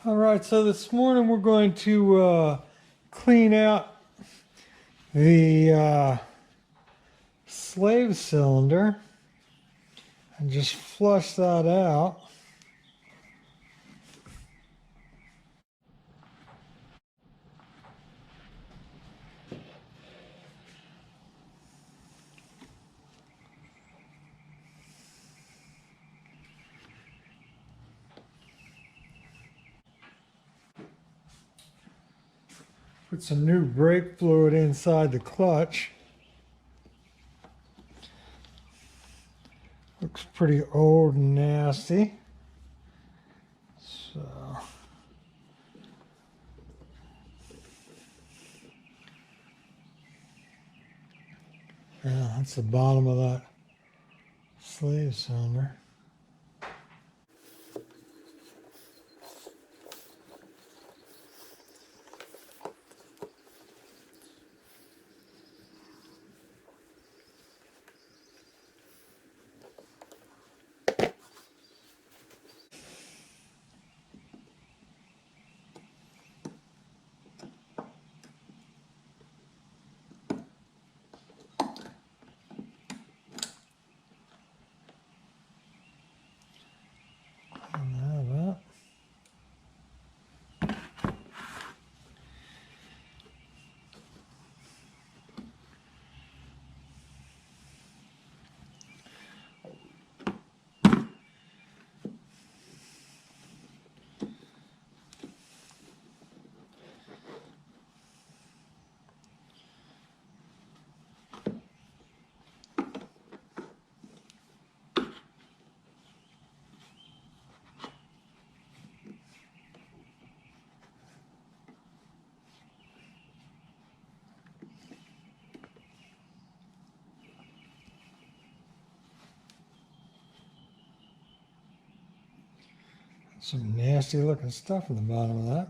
All right, so this morning we're going to clean out the slave cylinder and just flush that out. Put some new brake fluid inside the clutch. Looks pretty old and nasty. So yeah, that's the bottom of that slave cylinder. Some nasty looking stuff in the bottom of that.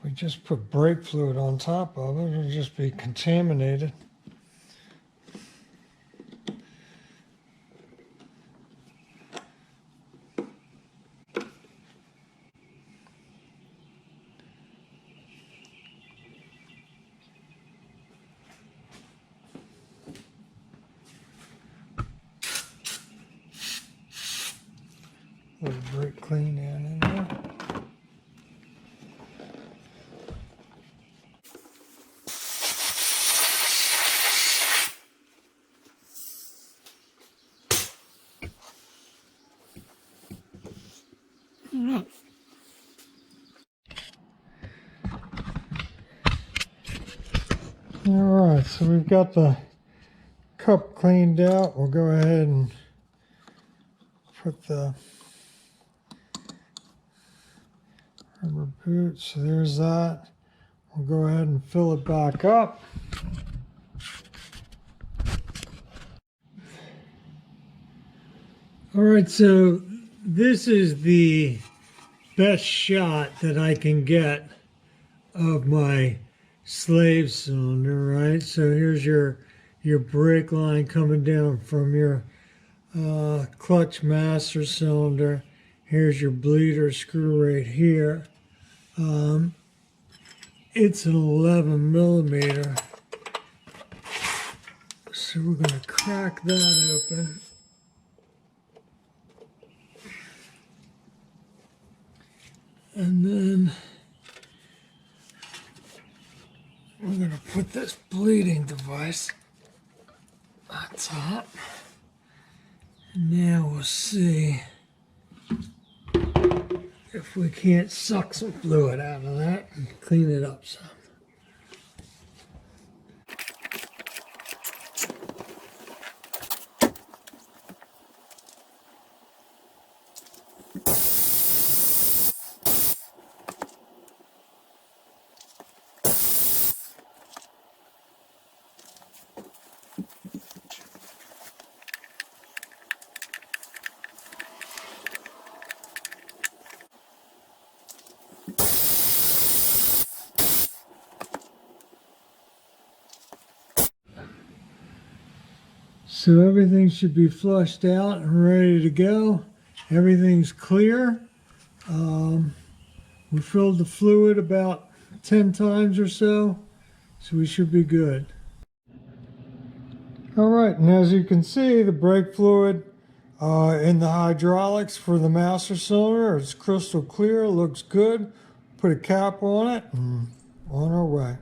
We just put brake fluid on top of it, it'll just be contaminated. Little brake clean down in there. All right, so we've got the cup cleaned out. We'll go ahead and put the rubber boot. So there's that. We'll go ahead and fill it back up. All right, so this is the best shot that I can get of my slave cylinder, right? So here's your brake line coming down from your clutch master cylinder. Here's your bleeder screw right here. It's an 11 millimeter. So we're going to crack that open. And then we're going to put this bleeding device on top. And now we'll see if we can't suck some fluid out of that and clean it up some. So everything should be flushed out and ready to go. Everything's clear. We filled the fluid about 10 times or so we should be good. All right, and as you can see, the brake fluid in the hydraulics for the master cylinder, it's crystal clear, looks good. Put a cap on it and on our way.